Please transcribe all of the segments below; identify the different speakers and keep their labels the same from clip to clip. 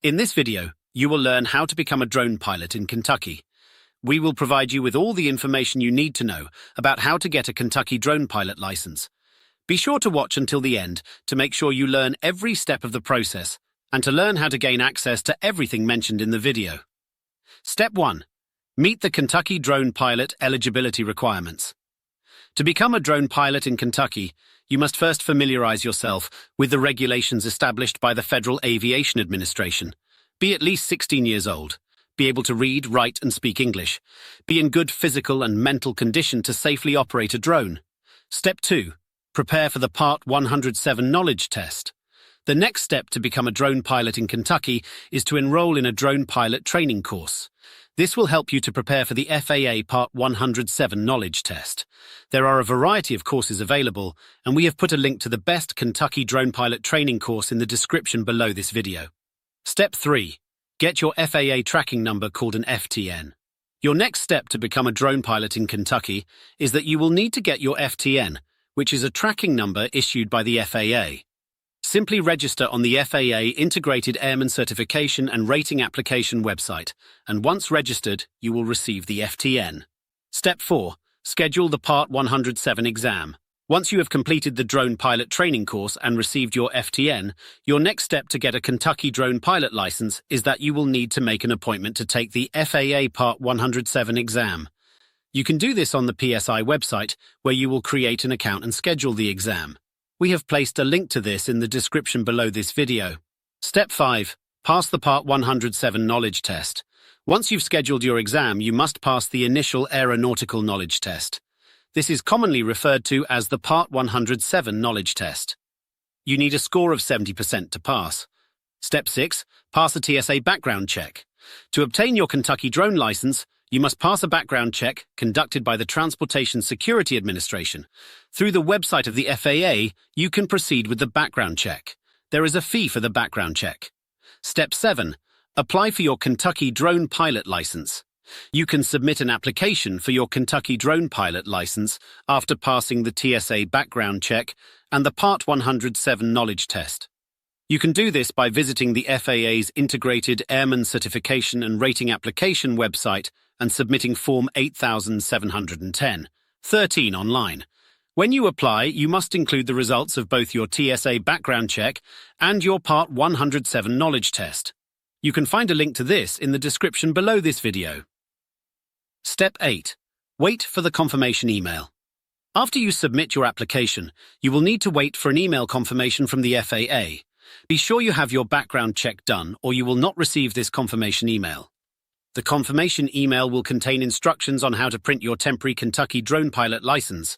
Speaker 1: In this video, you will learn how to become a drone pilot in Kentucky. We will provide you with all the information you need to know about how to get a Kentucky drone pilot license. Be sure to watch until the end to make sure you learn every step of the process and to learn how to gain access to everything mentioned in the video. Step 1. Meet the Kentucky drone pilot eligibility requirements. To become a drone pilot in Kentucky, you must first familiarize yourself with the regulations established by the Federal Aviation Administration. Be at least 16 years old. Be able to read, write, and speak English. Be in good physical and mental condition to safely operate a drone. Step 2. Prepare for the Part 107 knowledge test. The next step to become a drone pilot in Kentucky is to enroll in a drone pilot training course. This will help you to prepare for the FAA Part 107 knowledge test. There are a variety of courses available, and we have put a link to the best Kentucky drone pilot training course in the description below this video. Step 3. Get your FAA tracking number called an FTN. Your next step to become a drone pilot in Kentucky is that you will need to get your FTN, which is a tracking number issued by the FAA. Simply register on the FAA Integrated Airman Certification and Rating Application website, and once registered, you will receive the FTN. Step 4. Schedule the Part 107 exam. Once you have completed the drone pilot training course and received your FTN, your next step to get a Kentucky drone pilot license is that you will need to make an appointment to take the FAA Part 107 exam. You can do this on the PSI website, where you will create an account and schedule the exam. We have placed a link to this in the description below this video. Step 5. Pass the Part 107 knowledge test. Once you've scheduled your exam, you must pass the initial aeronautical knowledge test. This is commonly referred to as the Part 107 knowledge test. You need a score of 70% to pass. Step 6. Pass a TSA background check. To obtain your Kentucky drone license, you must pass a background check conducted by the Transportation Security Administration. Through the website of the FAA, you can proceed with the background check. There is a fee for the background check. Step 7. Apply for your Kentucky drone pilot license. You can submit an application for your Kentucky drone pilot license after passing the TSA background check and the Part 107 knowledge test. You can do this by visiting the FAA's Integrated Airman Certification and Rating Application website and submitting Form 8710-13 online. When you apply, you must include the results of both your TSA background check and your Part 107 knowledge test. You can find a link to this in the description below this video. Step 8. Wait for the confirmation email. After you submit your application, you will need to wait for an email confirmation from the FAA. Be sure you have your background check done, or you will not receive this confirmation email. The confirmation email will contain instructions on how to print your temporary Kentucky drone pilot license.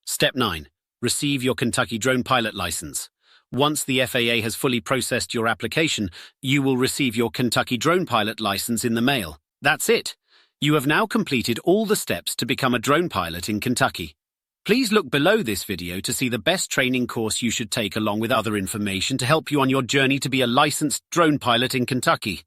Speaker 1: Step 9. Receive your Kentucky drone pilot license. Once the FAA has fully processed your application, you will receive your Kentucky drone pilot license in the mail. That's it. You have now completed all the steps to become a drone pilot in Kentucky. Please look below this video to see the best training course you should take along with other information to help you on your journey to be a licensed drone pilot in Kentucky.